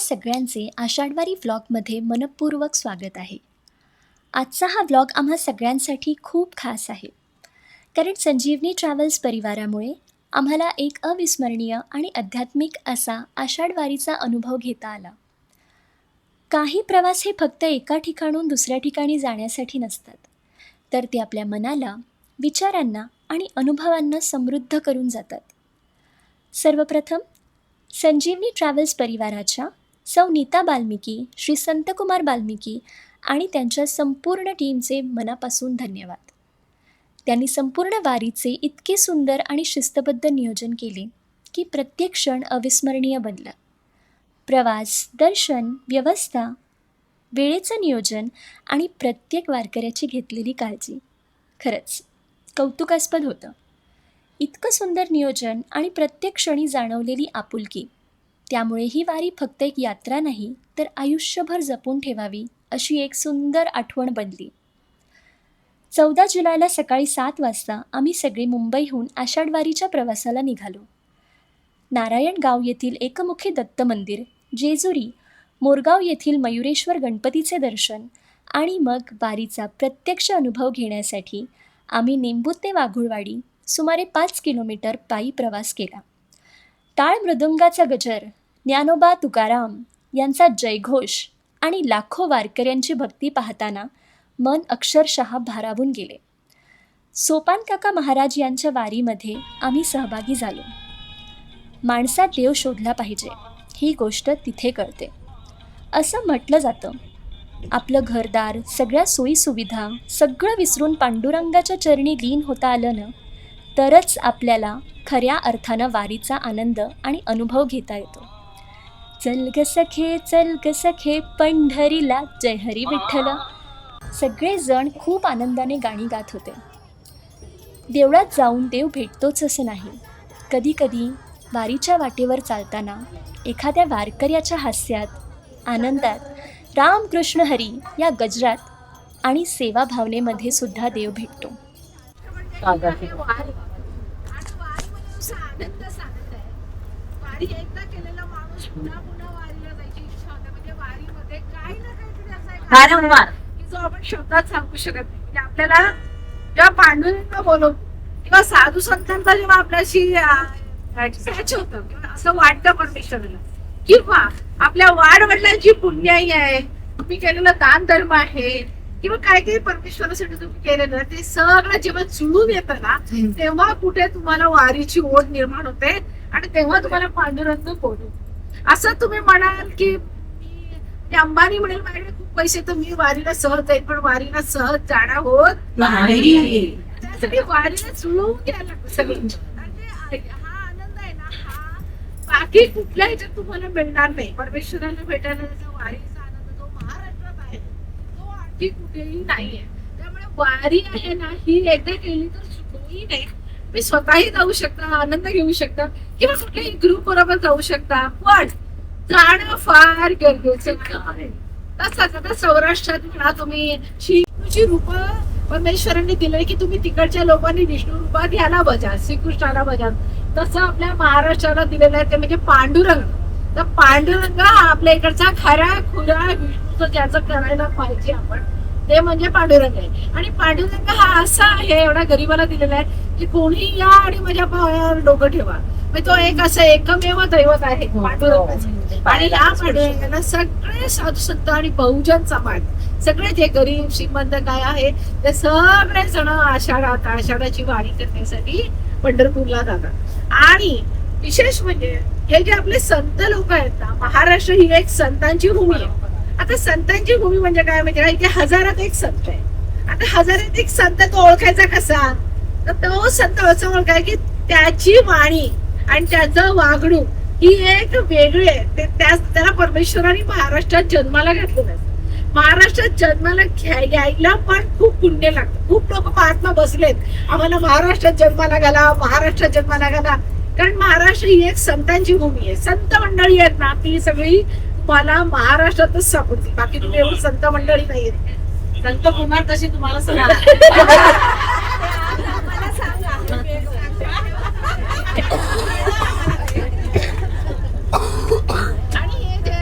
सगळ्यांचे आषाढवारी व्लॉगमध्ये मनपूर्वक स्वागत आहे. आजचा हा व्लॉग आम्हा सगळ्यांसाठी खूप खास आहे, कारण संजीवनी ट्रॅव्हल्स परिवारामुळे आम्हाला एक अविस्मरणीय आणि आध्यात्मिक असा आषाढवारीचा अनुभव घेता आला. काही प्रवास हे फक्त एका ठिकाणून दुसऱ्या ठिकाणी जाण्यासाठी नसतात, तर ते आपल्या मनाला, विचारांना आणि अनुभवांना समृद्ध करून जातात. सर्वप्रथम संजीवनी ट्रॅव्हल्स परिवाराच्या सौ नीता बाल्मिकी, श्री संतकुमार बाल्मिकी आणि त्यांच्या संपूर्ण टीमचे मनापासून धन्यवाद. त्यांनी संपूर्ण वारीचे इतके सुंदर आणि शिस्तबद्ध नियोजन केले की प्रत्येक क्षण अविस्मरणीय बनला. प्रवास, दर्शन, व्यवस्था, वेळेचं नियोजन आणि प्रत्येक वारकऱ्याची घेतलेली काळजी खरंच कौतुकास्पद होतं. इतकं सुंदर नियोजन आणि प्रत्येक क्षणी जाणवलेली आपुलकी, त्यामुळे ही वारी फक्त एक यात्रा नाही, तर आयुष्यभर जपून ठेवावी अशी एक सुंदर आठवण बनली. 14 जुलैला सकाळी 7 वाजता आम्ही सगळे मुंबईहून आषाढवारीच्या प्रवासाला निघालो. नारायणगाव येथील एकमुखी दत्त मंदिर, जेजुरी, मोरगाव येथील मयुरेश्वर गणपतीचे दर्शन आणि मग वारीचा प्रत्यक्ष अनुभव घेण्यासाठी आम्ही निंबूत ते वाघुळवाडी सुमारे 5 किलोमीटर पायी प्रवास केला. टाळ मृदुंगाचा गजर, ज्ञानोबा तुकाराम यांचा जयघोष आणि लाखो वारकऱ्यांची भक्ती पाहताना मन अक्षरशः भारावून गेले. सोपान काका महाराज यांच्या वारीमध्ये आम्ही सहभागी झालो. माणसात देव शोधला पाहिजे ही गोष्ट तिथे कळते. असं म्हटलं जातं, आपलं घरदार, सगळ्या सोयीसुविधा सगळं विसरून पांडुरंगाच्या चरणी लीन होता आलं ना, तरच आपल्याला खऱ्या अर्थानं वारीचा आनंद आणि अनुभव घेता येतो. चल ग सखे पंढरीला, जय हरी विठ्ठल. सगळेजण खूप आनंदाने गाणी गात होते. देवळात जाऊन देव भेटतोच असं नाही, कधीकधी वारीच्या वाटेवर चालताना एखाद्या वारकऱ्याच्या हास्यात, आनंदात, राम कृष्ण हरी या गजरात आणि सेवाभावनेमध्ये सुद्धा देव भेटतो. वारी एकदा केलेला माणूस पुन्हा पुन्हा वारीला जायची इच्छा होते. म्हणजे वारीमध्ये काही ना काहीतरी असं आहे की जो आपण शब्दात सांगू शकत नाही. म्हणजे आपल्याला जेव्हा पांडुरंग बोलवतो किंवा साधू संतांचा जेव्हा आपल्याशी टच होतं किंवा असं वाटतं परमेश्वराला, किंवा आपल्या वाडवडिलांची पुण्याई आहे, तुम्ही केलेलं दान धर्म आहे, किंवा काय काही परमेश्वरासाठी तुम्ही केलेलं, ते सगळं जेव्हा जुळून येतं ना, तेव्हा कुठे तुम्हाला वारीची ओढ निर्माण होते आणि तेव्हा तुम्हाला पांडुरंग बोलतो. असं तुम्ही म्हणाल की अंबानी म्हणेल माझ्याकडे खूप पैसे तर मी वारीला सहज जाईल, पण वारीला सहज जाणं होत नाही. त्यासाठी वारीला जुळवून घ्यायला लागतं सगळं. हा आनंद आहे ना, हा बाकी कुठल्या ह्याच्यात तुम्हाला मिळणार नाही. परमेश्वराला भेटायला वारीचा आनंद जो महाराष्ट्रात आहे तो आणखी कुठेही नाहीये. त्यामुळे वारी आहे ना, ही एकदा केली तर चुकूही नाही. मी स्वतःही जाऊ शकता, आनंद घेऊ शकता, किंवा कुठल्याही ग्रुप बरोबर जाऊ शकता, पण जाणं फार गरजेचं आहे. तसंच आता सौराष्ट्रात म्हणा तुम्ही, विष्णूची रूप परमेश्वरांनी दिलंय की तुम्ही तिकडच्या लोकांनी विष्णू रूपात याला बजा, श्रीकृष्णाला बजा. तसं आपल्या महाराष्ट्राला दिलेलं आहे ते म्हणजे पांडुरंग. तर पांडुरंग हा आपल्या इकडचा खरा खुरा विष्णूचं ज्याचं करायला पाहिजे आपण, ते म्हणजे पांडुरंग आहे. आणि पांडुरंग हा असा आहे, एवढा गरीबाला दिलेला आहे की कोणी या आणि माझ्या पायावर डोकं ठेवा. तो एक असं एकमेव दैवत आहे पांडुरंगाचं. आणि या पांडुरंगाला सगळे साधू संत आणि बहुजन समाज, सगळे जे गरीब श्रीमंत काय आहे ते सगळे जण आषाढाची वारी करण्यासाठी पंढरपूरला जातात. आणि विशेष म्हणजे हे जे आपले संत लोक आहेत ना, महाराष्ट्र ही एक संतांची भूमी आहे. आता संतांची भूमी म्हणजे काय, म्हणजे इथे हजारात एक संत आहे. आता हजारात एक संत तो ओळखायचा कसा, तर तो संत असं ओळखाय की त्याची वाणी आणि त्याचं वागणूक ही एक वेगळी आहे. त्याला परमेश्वराने महाराष्ट्रात जन्माला घातलेलं आहे. महाराष्ट्रात जन्माला घ्यायला पण खूप पुण्य लागतं. खूप लोक महात्मा बसलेत, आम्हाला महाराष्ट्रात जन्माला घाला, महाराष्ट्रात जन्माला घाला, कारण महाराष्ट्र ही एक संतांची भूमी आहे. संत मंडळी आहेत ना, ती सगळी तुम्हाला महाराष्ट्रातच सापडतील. बाकी तुम्ही एवढी संत मंडळी नाहीये. संत कुमार कशी तुम्हाला सांगा. आणि हे जे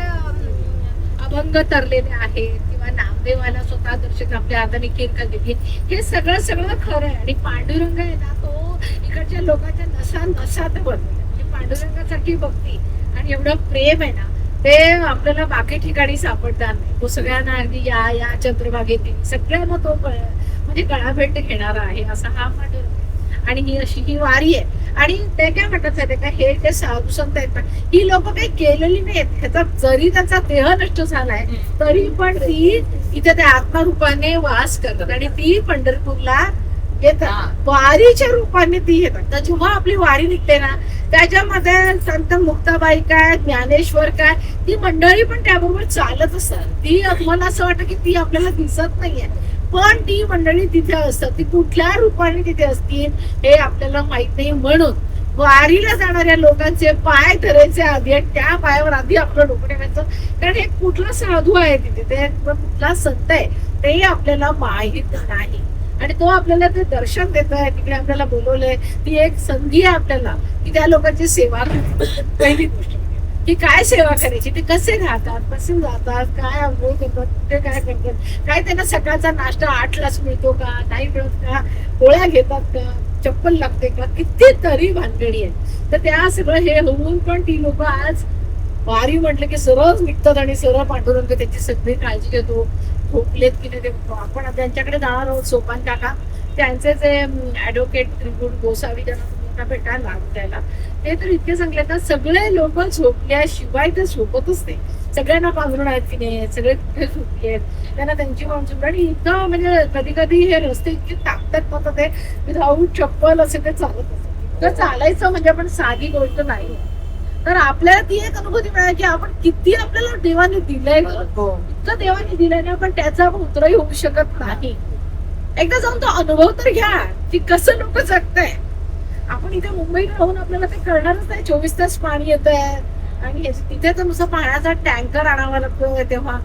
अभंग तरलेले आहेत किंवा नामदेवाला स्वतः दर्शन आपल्या हाताने खीर खाल्लेली, हे सगळं सगळं खरं आहे. आणि पांडुरंग आहे ना, तो इकडच्या लोकांच्या नसा नसात बनलेला. म्हणजे पांडुरंगासारखी भक्ती आणि एवढं प्रेम आहे ना, ते आपल्याला बाकी ठिकाणी सापडणार नाही. तो सगळ्यांना अगदी या चंद्रभागेतील सगळ्यांना तो म्हणजे गळाभेट घेणारा आहे, असा हा पांडुरंग आहे. आणि ही अशी ही वारी आहे. आणि ते काय म्हणतात माहितीये का, हे जे साधू संत आहेत ना, ही लोक काही केलेली नाहीत. ह्याचा जरी त्यांचा देह नष्ट झालाय तरी पण ती इथे त्या आत्मरूपाने वास करतात आणि ती पंढरपूरला येतात, वारीच्या रूपाने ती येतात. तर जेव्हा आपली वारी निघते ना, त्याच्यामध्ये संत मुक्ताबाई काय, ज्ञानेश्वर काय, ती मंडळी पण त्याबरोबर चालत असतात. ती मला असं वाटतं की ती आपल्याला दिसत नाहीये, पण ती मंडळी तिथे असतात. ती कुठल्या रूपाने तिथे असतील हे आपल्याला माहित नाही. म्हणून वारीला जाणाऱ्या लोकांचे पाय धरायचे आधी आणि त्या पायावर आधी आपलं डोकं ठेवायचं. कारण हे कुठला साधू आहे तिथे, ते कुठला संत आहे ते आपल्याला माहित नाही. आणि तो आपल्याला ते दर्शन देत आहे, तिकडे आपल्याला बोलवलंय. ती एक संधी आहे आपल्याला की त्या लोकांची सेवा करायची. पहिली गोष्ट की काय सेवा करायची, ते कसे राहतात, कसे जातात, काय आंघोळ करतात, कुठे काय करतात, काय त्यांना सकाळचा नाश्ता 8लाच मिळतो का, नाही मिळत का, पोळ्या घेतात का, चप्पल लागते का, कितीतरी भानगडी आहे. तर त्या सगळं हे होऊन पण ती लोक आज वारी म्हटलं की सरळ निघतात आणि सरळ पांडुरंग त्याची सगळी काळजी घेतो. झोपलेत की नाही ते आपण त्यांच्याकडे जाणार आहोत. सोपान काका त्यांचे जे ऍडव्होकेट त्रिगुण गोसावी त्यांना तुम्हाला भेटायला द्यायला, ते तर इतके चांगले आहेत, सगळे लोक झोपल्याशिवाय ते झोपतच नाही. सगळ्यांना पांघरून आहेत की नाही, सगळे कुठे झोपले आहेत, त्यांना त्यांची माणसं. आणि इतकं म्हणजे कधी कधी हे रस्ते इतके ताकतात मग ते विदाऊट चप्पल असे ते चालत असतात. तर चालायचं म्हणजे पण साधी गोष्ट नाही. तर आपल्याला ती एक अनुभूती मिळाली की आपण किती आपल्याला देवाने दिलंय, इतकं देवाने दिलंय ना, पण त्याचा आपण उतरही होऊ शकत नाही. एकदा जाऊन तो अनुभव तर घ्या की कसं लोक जगताय. आपण इथे मुंबईत राहून आपल्याला ते कळणारच नाही. 24 तास पाणी येत आहे आणि तिथे तर नुसता पाण्याचा टँकर आणावा लागतोय. तेव्हा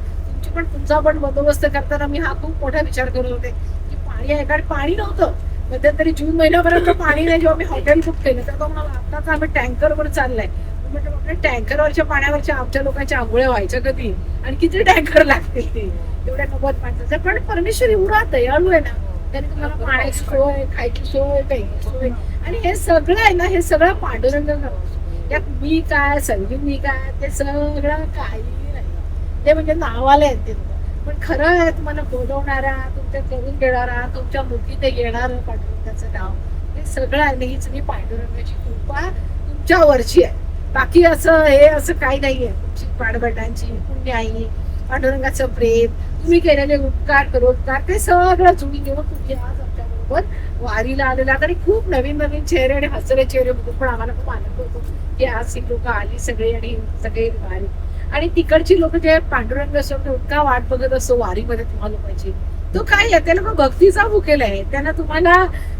तुमचा पण बंदोबस्त करताना मी हा खूप मोठा विचार करत होते की पाणी आहे, कारण पाणी नव्हतं मध्यंतरी जून महिन्यापर्यंत पाणी नाही. जेव्हा मी हॉटेल बुक केलं तर मला आत्ताच आम्ही टँकरवर चाललाय. म्हणजे आपल्या टँकरवरच्या पाण्यावरच्या आमच्या लोकांच्या आंघोळ्या व्हायच्या कधी आणि किती टँकर लागतील ते एवढ्या 90 माणसाचं. पण परमेश्वर एवढा दयाळू आहे ना, त्याने तुम्हाला पाण्याची सोय, खायची सोय, प्यायची सोय आणि हे सगळं आहे ना, हे सगळं पांडुरंग करतो. यात मी काय, संजीवनी काय, ते सगळं काही नाही. ते म्हणजे नावाला आहेत ते लोक, पण खरं आहे तुम्हाला बोलवणारा, तुमच्या करून देणारा, तुमच्या मुखी ते येणारं पांडुरंगाचं नाव, हे सगळं आहे. हीच मी पांडुरंगाची कृपा तुमच्यावरची आहे. बाकी असं हे असं काही नाहीये. तुमची पाडभटांची पुण्याई, पांडुरंगाचं प्रेम, तुम्ही केलेले उपकार करोपकार, ते सगळं जुळून घेऊन तुम्ही आज आमच्या बरोबर वारीला आलेला. आणि खूप नवीन नवीन चेहरे आणि हसरे चेहरे बघून पण आम्हाला खूप आनंद होतो की आज ही लोक आली सगळे आणि सगळे वारी. आणि तिकडची लोक जे पांडुरंग असो इतका वाट बघत असतो वारीमध्ये तुम्हाला पाहिजे तो काय आहे, ते लोक भक्तीचा भुकेला आहे. त्यांना तुम्हाला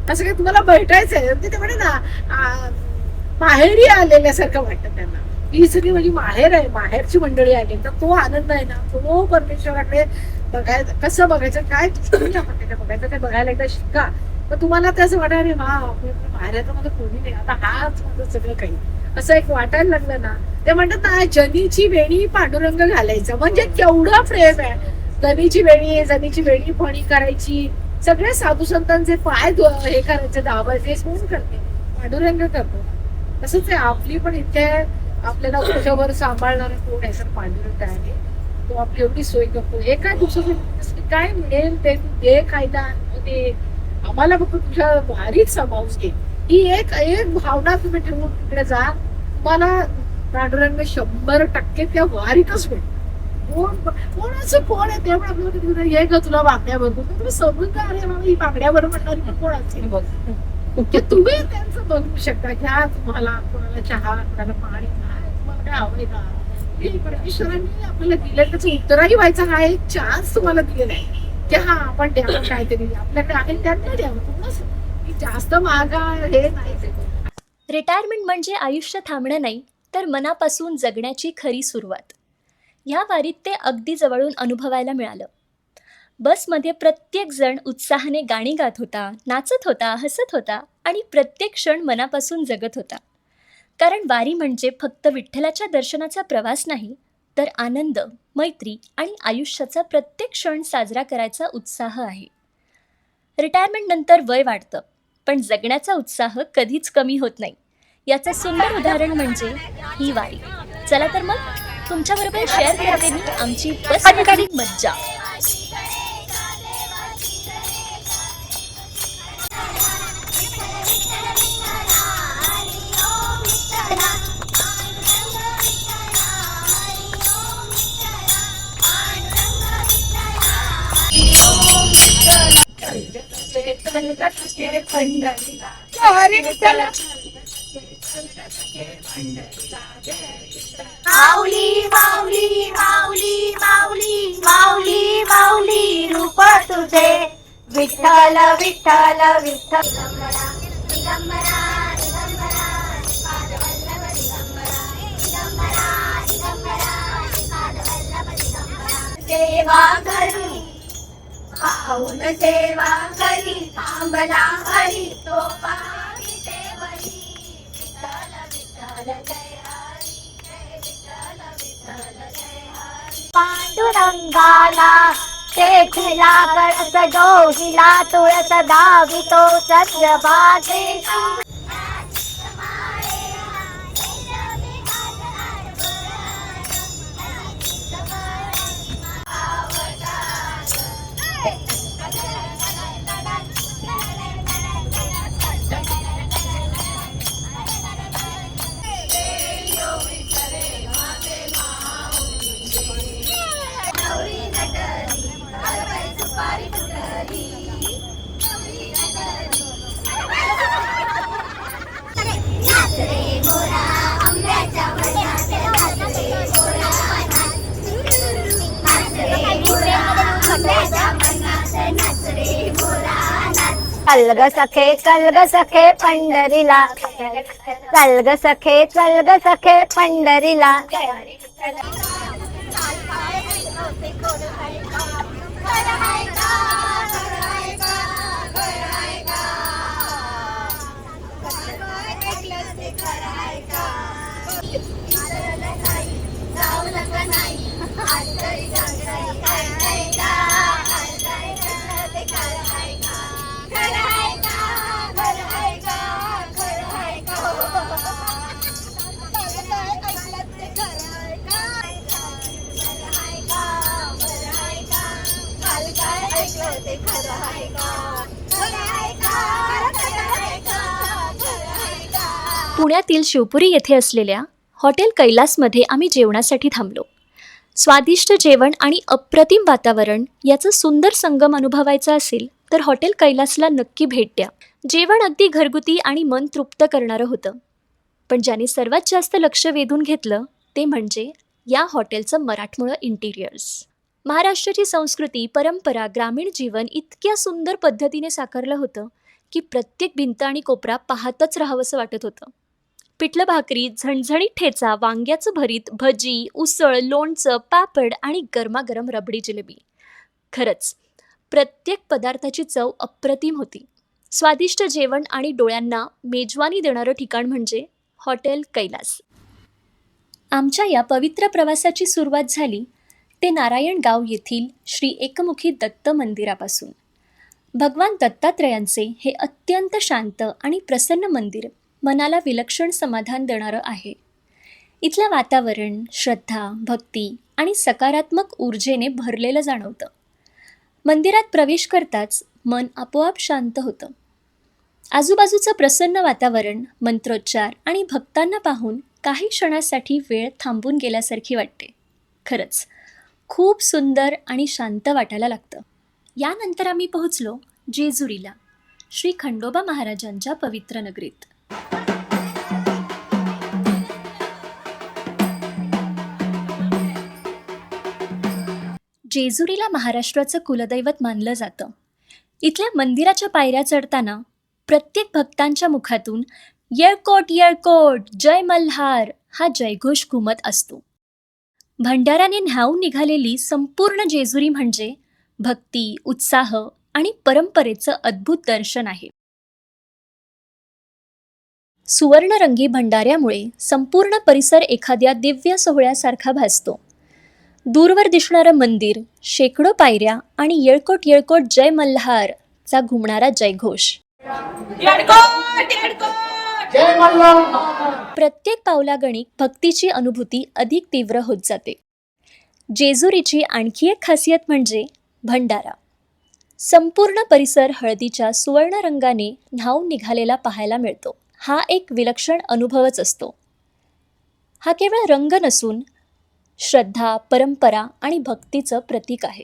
असं काही तुम्हाला भेटायचंय ते म्हणे ना, माहेरी आलेल्यासारखं वाटतं त्यांना. ही सगळी माझी माहेर आहे, माहेरची मंडळी आली. तर तो आनंद आहे ना, तो परमेश्वराकडे बघायचं. कसं बघायचं, काय आपण बघायचं ते बघायला एकदा शिका. तर तुम्हाला ते असं वाटणार रे हा माहेराचं माझं कोणी नाही, आता हाच माझं सगळं काही असं एक वाटायला लागलं ना. ते म्हणतात ना, जनीची वेणी पांडुरंग घालायचा, म्हणजे केवढं प्रेम आहे. जनीची वेणी फणी करायची, सगळे साधू संतांचे पाय हे करायचे, दाबायचे, कोण करते, पांडुरंग करतो. तसंच आहे आपली पण इथे आपल्याला वर्षभर सांभाळणारा कोण आहे, तर पांडुरंग आहे. तो आपली एवढी सोय करतो. एका दिवसात काय मिळेल ते तू दे खायला, ते आम्हाला फक्त तुझ्या भारीच समावून घे. ही एक एक भावना तुम्ही ठेवून तिकडे जा, तुम्हाला पांडुरंग 100% त्या वारीतच मिळेल. कोणाचं कोण आहे तेवढं आपल्याला हे ग तुला बांगड्या भरपूर, तुम्ही समजून का अरे बाबा ही बांगड्या भर म्हणणारी पण कोण असेल बघ. तुम्ही त्यांचं बघू शकता. घ्या तुम्हाला कोणाला चहा, कोणाला पाणी, काय तुम्हाला काय हवंय का, हे परमेश्वरांनी आपल्याला दिलं. त्याचं उत्तरही व्हायचा हा एक चान्स तुम्हाला दिलेला आहे की हा आपण द्यावं काहीतरी, आपल्याकडे आहे त्यांना द्यावं. तुम्हाला जास्त मागा हे नाही. रिटायरमेंट म्हणजे आयुष्य थांबणं नाही, तर मनापासून जगण्याची खरी सुरुवात. ह्या वारीत ते अगदी जवळून अनुभवायला मिळालं. बसमध्ये प्रत्येक जण उत्साहाने गाणी गात होता, नाचत होता, हसत होता आणि प्रत्येक क्षण मनापासून जगत होता. कारण वारी म्हणजे फक्त विठ्ठलाच्या दर्शनाचा प्रवास नाही, तर आनंद, मैत्री आणि आयुष्याचा प्रत्येक क्षण साजरा करायचा उत्साह आहे. रिटायरमेंटनंतर वय वाढतं, पण जगण्याचा उत्साह कधीच कमी होत नाही. याचं सुंदर उदाहरण म्हणजे ही वारी. चला तर मग तुमच्याबरोबर शेअर करते मी आमची बसमधली मज्जा. माऊली माऊली माऊली माऊली माऊली माऊली रूप तुझे विठ्ठल विठ्ठल विठ्ठल सेवा करी पाऊल सेवा करी थांबला हरी तो पावी देवरी विठ्ठल विठ्ठल जय हरी जय विठ्ठल विठ्ठल जय हरी पांडुरंगाला तेथला कळस डोहिला तुळस दावितो सत्य बाधेशी चल ग सखे पंढरीला चल ग सखे पंढरीला पुण्यातील शिवपुरी येथे असलेल्या हॉटेल कैलासमध्ये आम्ही जेवणासाठी थांबलो. स्वादिष्ट जेवण आणि अप्रतिम वातावरण याचा सुंदर संगम अनुभवायचा असेल तर हॉटेल कैलासला नक्की भेट द्या. जेवण अगदी घरगुती आणि मन तृप्त करणारं होतं. पण ज्याने सर्वात जास्त लक्ष वेधून घेतलं ते म्हणजे या हॉटेलचं मराठमोळं इंटिरियर्स. महाराष्ट्राची संस्कृती, परंपरा, ग्रामीण जीवन इतक्या सुंदर पद्धतीने साकारलं होतं की प्रत्येक भिंत आणि कोपरा पाहतच राहावंसं वाटत होतं. पिठलं भाकरी, झणझणीत ठेचा, वांग्याचं भरीत, भजी, उसळ, लोणचं, पापड आणि गरमागरम रबडी जिलेबी. खरंच प्रत्येक पदार्थाची चव अप्रतिम होती. स्वादिष्ट जेवण आणि डोळ्यांना मेजवानी देणारं ठिकाण म्हणजे हॉटेल कैलास. आमच्या या पवित्र प्रवासाची सुरुवात झाली ते नारायणगाव येथील श्री एकमुखी दत्त मंदिरापासून. भगवान दत्तात्रयांचे हे अत्यंत शांत आणि प्रसन्न मंदिर मनाला विलक्षण समाधान देणारं आहे. इथलं वातावरण श्रद्धा, भक्ती आणि सकारात्मक ऊर्जेने भरलेलं जाणवतं. मंदिरात प्रवेश करताच मन आपोआप शांत होतं. आजूबाजूचं प्रसन्न वातावरण, मंत्रोच्चार आणि भक्तांना पाहून काही क्षणासाठी वेळ थांबून गेल्यासारखी वाटते. खरंच खूप सुंदर आणि शांत वाटायला लागतं. यानंतर आम्ही पोहोचलो जेजुरीला, श्री खंडोबा महाराजांच्या पवित्र नगरीत. जेजुरीला महाराष्ट्राचं कुलदैवत मानलं जातं. इथल्या मंदिराच्या पायऱ्या चढताना प्रत्येक भक्तांच्या मुखातून येळकोट येळकोट, जय मल्हार हा जयघोष घुमत असतो. भंडाऱ्याने न्हावून निघालेली संपूर्ण जेजुरी म्हणजे भक्ती, उत्साह आणि परंपरेचं अद्भुत दर्शन आहे. सुवर्णरंगी भंडाऱ्यामुळे संपूर्ण परिसर एखाद्या दिव्य सोहळ्यासारखा भासतो. दूरवर दिसणारं मंदिर, शेकडो पायऱ्या आणि येळकोट येळकोट जय मल्हार चा घुमणारा जयघोष. प्रत्येक पावलागणिक भक्तीची अनुभूती अधिक तीव्र होत जाते. जेजुरीची आणखी एक खासियत म्हणजे भंडारा. संपूर्ण परिसर हळदीच्या सुवर्ण रंगाने न्हाऊन निघालेला पाहायला मिळतो. हा एक विलक्षण अनुभवच असतो. हा केवळ रंग नसून श्रद्धा, परंपरा आणि भक्तीचं प्रतीक आहे.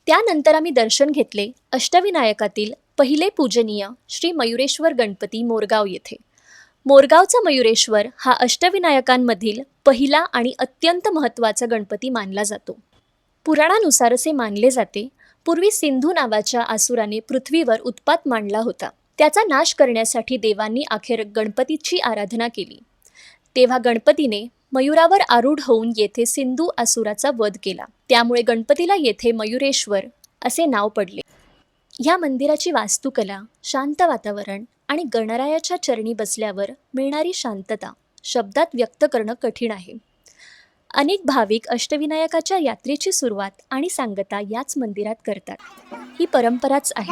त्यानंतर आम्ही दर्शन घेतले अष्टविनायकातील पहिले पूजनीय श्री मयुरेश्वर गणपती मोरगाव येथे. मोरगावचा मयुरेश्वर हा अष्टविनायकांमधील पहिला आणि अत्यंत महत्त्वाचा गणपती मानला जातो. पुराणानुसार असे मानले जाते, पूर्वी सिंधू नावाच्या आसुराने पृथ्वीवर उत्पात मांडला होता. त्याचा नाश करण्यासाठी देवांनी अखेर गणपतीची आराधना केली. तेव्हा गणपतीने मयुरावर आरूढ होऊन येथे सिंधू असुराचा वध केला. त्यामुळे गणपतीला येथे मयुरेश्वर असे नाव पडले. ह्या मंदिराची वास्तुकला, शांत वातावरण आणि गणरायाच्या चरणी बसल्यावर मिळणारी शांतता शब्दात व्यक्त करणं कठीण आहे. अनेक भाविक अष्टविनायकाच्या यात्रेची सुरुवात आणि सांगता याच मंदिरात करतात. ही परंपराच आहे.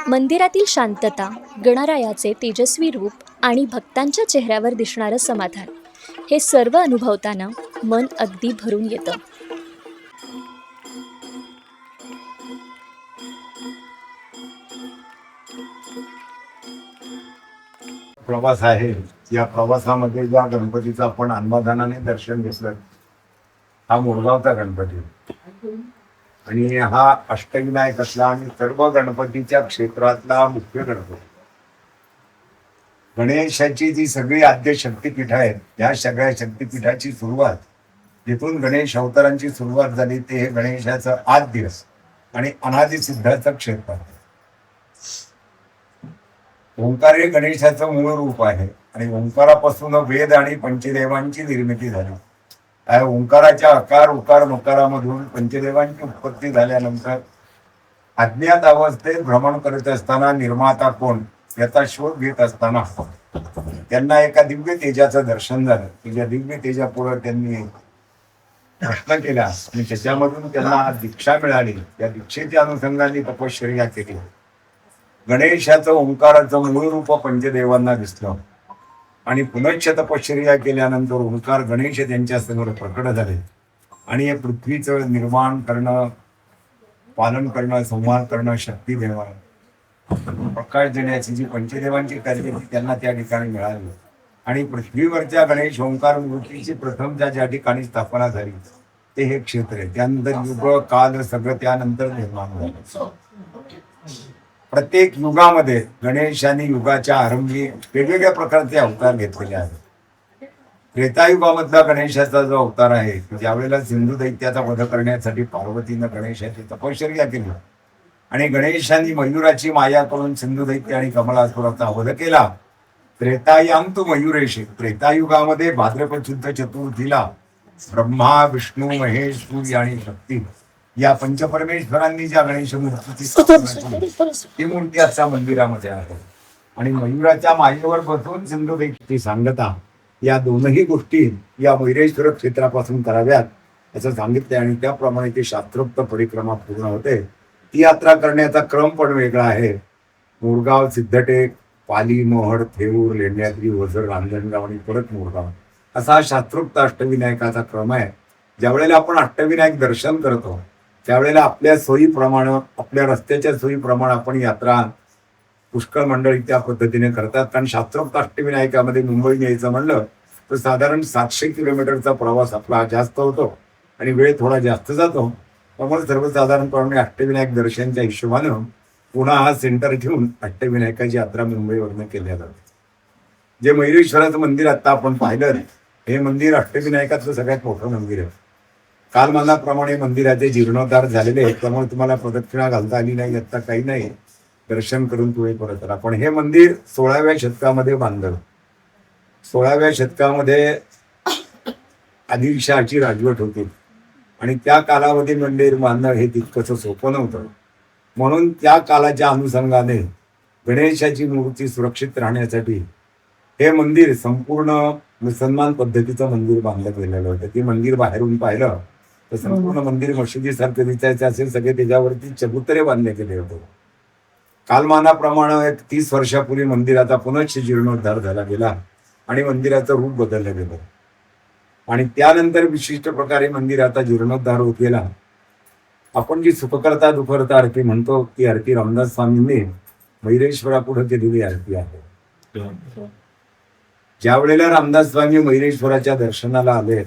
मंदिरातील शांतता, गणरायाचे तेजस्वी रूप आणि भक्तांच्या चेहऱ्यावर दिसणारं समाधान, हे सर्व अनुभवताना मन अगदी भरून येतं. प्रवास आहे. या प्रवासामध्ये ज्या गणपतीचं आपण अन्नदानाने दर्शन घेतलं, हा मोरगावचा गणपती आणि हा अष्टविनायक असला आणि सर्व गणपतीच्या क्षेत्रातला मुख्य गणपती. गणेशाची जी सगळी आद्य शक्तिपीठ आहेत, या सगळ्या शक्तिपीठाची सुरुवात जिथून गणेश अवतारांची सुरुवात झाली ते हे गणेशाचं आद्य आणि अनादि सिद्धाचं क्षेत्र आहे. ओंकार हे गणेशाचं मूळ रूप आहे आणि ओंकारापासून वेद आणि पंचदेवांची निर्मिती झाली. ओंकाराच्या आकार उकार मकारामधून पंचदेवांची उत्पत्ती झाल्यानंतर अज्ञात अवस्थेत भ्रमण करत असताना निर्माता कोण याचा शोध घेत असताना त्यांना एका दिव्य तेजाचं दर्शन झालं. तुझ्या दिव्य तेजापुढे त्यांनी प्रश्न केला आणि त्याच्यामधून त्यांना दीक्षा मिळाली. त्या दीक्षेच्या अनुषंगाने तपश्चर्या केली. गणेशाचं ओंकाराचं मूळ रूप पंचदेवांना दिसलं आणि पुनश्च तपश्चर्या केल्यानंतर ओंकार गणेश त्यांच्या समोर प्रकट झाले आणि या पृथ्वीचं निर्माण करणं, पालन करणं, संहार करणं, शक्ती देणं, प्रकाश देण्याची जी पंचदेवांची कार्य त्यांना त्या ठिकाणी मिळाली आणि पृथ्वीवरच्या गणेश ओंकार मूर्तीची प्रथमच्या ज्या ठिकाणी स्थापना झाली ते हे क्षेत्र आहे. त्यानंतर युग काल सगळं त्यानंतर निर्माण झालं. प्रत्येक युगामध्ये गणेशाने युगाच्या आरंभी वेगवेगळ्या प्रकारचे अवतार घेतलेले आहेत. त्रेतायुगामधला गणेशाचा जो अवतार आहे, ज्यावेळेला सिंधू दैत्याचा वध करण्यासाठी पार्वतीनं गणेशाची तपश्चर्या केली आणि गणेशांनी मयुराची माया करून सिंधू दैत्य आणि कमलासुराचा वध केला. त्रेतायाम तू मयुरेशी. त्रेतायुगामध्ये भाद्रपद शुद्ध चतुर्थीला ब्रह्मा, विष्णू, महेश, सूर्य आणि शक्ती या पंचपरमेश्वरांनी ज्या गणेश मूर्तीची स्थापना केली ती मूर्ती आजच्या मंदिरामध्ये आहे. आणि मयुराच्या मायेवर बसून सिंधू दैत्याची सांगता, या दोनही गोष्टी या मयुरेश्वर क्षेत्रापासून कराव्यात असं सांगितले आणि त्याप्रमाणे ती शास्त्रोक्त परिक्रमा पूर्ण होते. ती यात्रा करण्याचा क्रम पण वेगळा आहे. मोरगाव, सिद्धटेक, पाली, मोहड, थेऊर, लेंड्याद्री, वझर, रांजणगाव आणि परत मोरगाव असा हा शास्त्रोक्त अष्टविनायकाचा क्रम आहे. ज्या वेळेला आपण अष्टविनायक दर्शन करतो त्यावेळेला आपल्या सोयीप्रमाणे, आपल्या रस्त्याच्या सोयीप्रमाणे आपण यात्रा पुष्कळ मंडळी त्या पद्धतीने करतात. कारण शास्त्रोक्त अष्टविनायकामध्ये मुंबईने यायचं म्हणलं तर साधारण 700 किलोमीटरचा प्रवास आपला जास्त होतो आणि वेळ थोडा जास्त जातो. त्यामुळे सर्वसाधारणपणे अष्टविनायक दर्शनच्या हिशोबानं पुन्हा हा सेंटर ठेवून अष्टविनायकाची यात्रा मुंबईवरनं केल्या जाते. जे मयुरेश्वराचं मंदिर आता आपण पाहिलं हे मंदिर अष्टविनायकाचं सगळ्यात मोठं मंदिर आहे. कालमानाप्रमाणे मंदिराचे जीर्णोद्धार झालेले आहेत, त्यामुळे तुम्हाला प्रदक्षिणा घालता आली नाही, आता काही नाही, दर्शन करून तुम्ही परत आला. पण हे मंदिर 16व्या शतकामध्ये बांधलं. 16व्या शतकामध्ये आदिलशहाची राजवट होती आणि त्या कालावधी मंदिर बांधणं हे तितकंसं सोपं नव्हतं. म्हणून त्या कालाच्या अनुषंगाने गणेशाची मूर्ती सुरक्षित राहण्यासाठी हे मंदिर संपूर्ण मुसलमान पद्धतीचं मंदिर बांधलं गेलेलं होतं. ते मंदिर बाहेरून पाहिलं तर संपूर्ण मंदिर मशिदीसारखं दिसायचं असेल. सगळे त्याच्यावरती चबुतरे बांधले गेले होते. कालमानाप्रमाणे 30 वर्षापूर्वी मंदिराचा पुनश्च जीर्णोद्धार झाला गेला आणि मंदिराचं रूप बदललं गेलं आणि त्यानंतर विशिष्ट प्रकारे मंदिराचा जीर्णोद्धार होत गेला. आपण जी सुखकर्ता दुखकर्ता आरती म्हणतो ती आरती रामदास स्वामींनी मयुरेश्वरापुढे केलेली आरती आहे. ज्या वेळेला रामदास स्वामी मयुरेश्वराच्या दर्शनाला आले,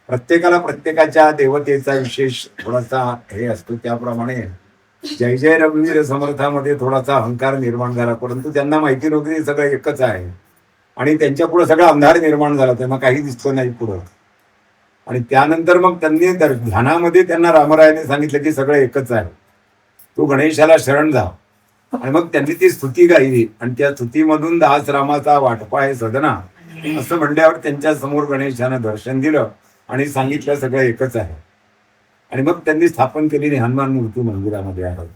प्रत्येकाला प्रत्येकाच्या देवतेचा विशेष थोडासा हे असतो. त्याप्रमाणे जय जय रघुवीर समर्थामध्ये थोडासा अहंकार निर्माण झाला, परंतु त्यांना माहिती नव्हती हे सगळं एकच आहे आणि त्यांच्या पुढे सगळा अंधार निर्माण झाला, त्यांना काही दिसतो नाही पुढं. आणि त्यानंतर मग त्यांनी ध्यानामध्ये त्यांना रामरायाने सांगितलं की सगळं एकच आहे, तू गणेशाला शरण जा. आणि मग त्यांनी ती स्तुती गायली आणि त्या स्तुतीमधून दास रामाचा वाटपा आहे सदना असं म्हणल्यावर त्यांच्या समोर गणेशानं दर्शन दिलं आणि सांगितलं सगळं एकच आहे. आणि मग त्यांनी स्थापन केलेली हनुमान मूर्ती मंदिरामध्ये आहे.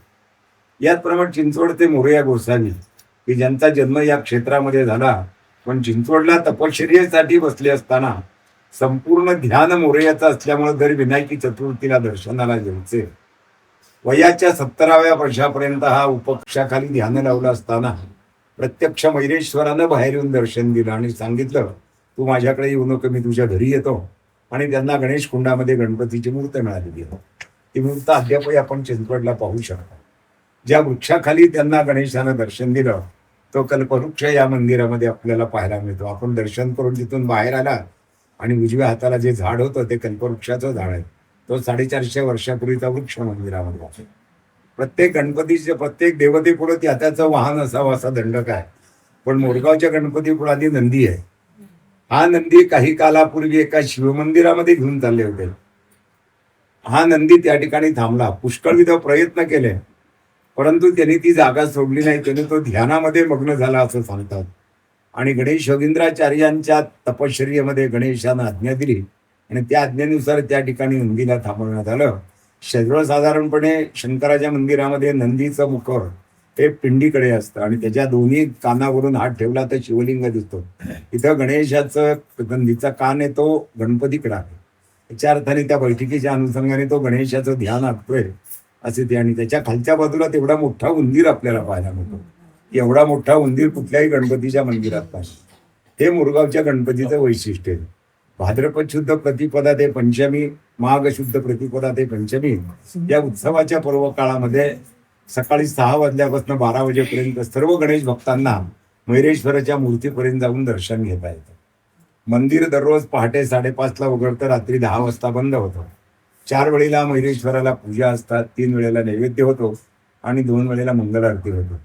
याचप्रमाणे चिंचवडचे मोरया गोसावी की ज्यांचा जन्म या क्षेत्रामध्ये झाला, पण चिंचवडला तपश्चर्येसाठी बसले असताना संपूर्ण ध्यान मोरयाचं असल्यामुळे दर विनायकी चतुर्थीला दर्शनाला जायचे. वयाच्या 70व्या वर्षापर्यंत हा उपक्षाखाली ध्यान लावलं असताना प्रत्यक्ष मयुरेश्वरानं बाहेर येऊन दर्शन दिलं आणि सांगितलं तू माझ्याकडे येऊ नको, मी तुझ्या घरी येतो. आणि त्यांना गणेश कुंडामध्ये गणपतीची मूर्त मिळालेली आहे. ती मूर्त अद्यापही आपण चिंचवडला पाहू शकतो. ज्या वृक्षाखाली त्यांना गणेशानं दर्शन दिलं तो कल्पवृक्ष या मंदिरामध्ये आपल्याला पाहायला मिळतो. आपण दर्शन करून तिथून बाहेर आला आणि उजव्या हाताला जे झाड होतं ते कल्पवृक्षाचं झाड आहे. तो 450 वर्षापूर्वीचा वृक्ष मंदिरामध्ये आहे. प्रत्येक गणपतीचे प्रत्येक देवतेपुढे त्याचं वाहन असावं असा दंडक आहे. पण मोरगावच्या गणपतीपुढे आधी नंदी आहे. हा नंदी काही कालापूर्वी एका शिवमंदिरामध्ये घेऊन चालले होते. हा नंदी त्या ठिकाणी थांबला. पुष्कळविध प्रयत्न केले परंतु त्यांनी ती जागा सोडली नाही. त्याने तो ध्यानामध्ये मग्न झाला असं सांगतात. आणि गणेश योगींद्राचार्यांच्या तपश्चर्येमध्ये गणेशानं आज्ञा दिली आणि त्या आज्ञेनुसार त्या ठिकाणी नंदीला थांबवण्यात आलं. सर्वसाधारणपणे शंकराच्या मंदिरामध्ये नंदीचं मुख हे पिंडीकडे असतं आणि त्याच्या दोन्ही कानावरून हात ठेवला तर शिवलिंग दिसतो. इथं गणेशाचं नंदीचा कान आहे तो गणपतीकडे आहे. त्याच्या अर्थाने त्या बैठकीच्या अनुषंगाने तो गणेशाचं ध्यान आखतोय असे ते. आणि त्याच्या खालच्या बाजूला तेवढा मोठा उंदीर आपल्याला पाहायला मिळतो. एवढा मोठा उंदीर कुठल्याही गणपतीच्या मंदिरात पाहिजे. हे मुरगावच्या गणपतीचं वैशिष्ट्य आहे. भाद्रपद शुद्ध प्रतिपदा ते पंचमी, माघ शुद्ध प्रतिपदा ते पंचमी या उत्सवाच्या पर्व काळामध्ये सकाळी 6 वाजल्यापासून 12 वाजेपर्यंत सर्व गणेश भक्तांना मयुरेश्वराच्या मूर्तीपर्यंत जाऊन दर्शन घेता येतं. मंदिर दररोज पहाटे 5:30ला उघडतं, रात्री 10 वाजता बंद होतं. 4 वेळेला मयुरेश्वराला पूजा असतात, 3 वेळेला नैवेद्य होतो आणि 2 वेळेला मंगल आरती होतो.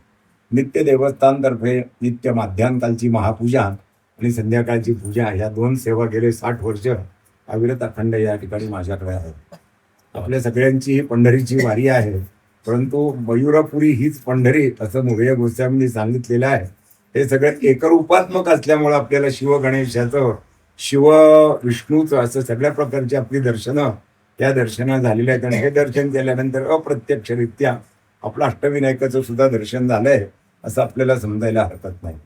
नित्य देवस्थानतर्फे नित्य माध्यान्कालची महापूजा आणि संध्याकाळची पूजा ह्या 2 सेवा गेले 60 वर्ष अविरत अखंड या ठिकाणी माझ्याकडे आहेत. आपल्या सगळ्यांची ही पंढरीची वारी आहे, परंतु मयूरपुरी हीच पंढरी असं मोरया गोस्वामींनी सांगितलेलं आहे. हे सगळं एकरूपात्मक असल्यामुळं आपल्याला शिव गणेशाचं, शिव विष्णूचं असं सगळ्या प्रकारची आपली दर्शनं त्या दर्शनं झालेली आहेत. आणि हे दर्शन केल्यानंतर अप्रत्यक्षरित्या आपलं अष्टविनायकाचं सुद्धा दर्शन झालंय असं आपल्याला समजायला हरकत नाही.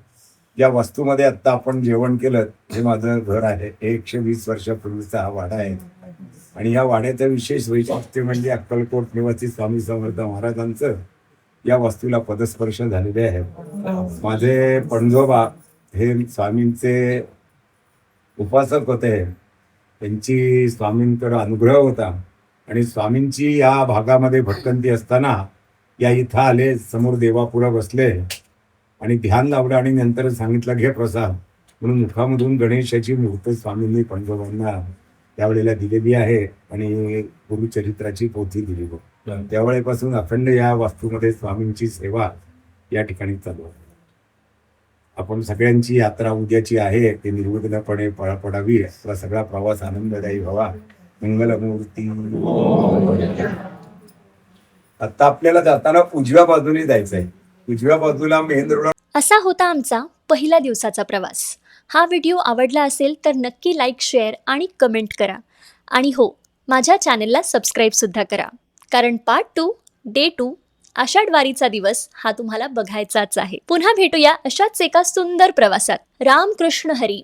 या वास्तूमध्ये आत्ता आपण जेवण केलं हे माझं घर आहे. 120 वर्षापूर्वीचा हा वाडा आहे आणि या वाड्याचं विशेष वैशिष्ट्य म्हणजे अक्कलकोट निवासी स्वामी समर्थ महाराजांचं या वास्तूला पदस्पर्श झालेले आहे. माझे पणजोबा हे स्वामींचे उपासक होते, त्यांची स्वामींकडे अनुग्रह होता आणि स्वामींची या भागामध्ये भटकंती असताना या इथं आले, समोर देवापुढं बसले आणि ध्यान लावलं आणि नंतर सांगितलं घे प्रसाद म्हणून मुखामधून गणेशाची मूर्त स्वामींनी पंडोबांना त्यावेळेला दिलेली आहे आणि गुरुचरित्राची पोथी दिली होती. त्यावेळेपासून अखंड या वास्तूमध्ये स्वामींची सेवा या ठिकाणी चालू आहे. आपण सगळ्यांची यात्रा उद्याची आहे ती निर्विघ्नपणे पार पडावी, आपला सगळा प्रवास आनंददायी व्हावा. मंगलमूर्ती. आता आपल्याला जाताना उजव्या बाजूने जायचंय. उजव्या बाजूला मेन रोड. असा होता आमचा पहिल्या दिवसाचा प्रवास. हा व्हिडिओ आवडला असेल तर नक्की लाईक, शेअर आणि कमेंट करा. आणि हो, माझ्या चॅनलला सबस्क्राईबसुद्धा करा, कारण पार्ट 2 डे 2 आषाढ वारीचा दिवस हा तुम्हाला बघायचाच आहे. पुन्हा भेटूया अशाच एका सुंदर प्रवासात. राम कृष्ण हरी.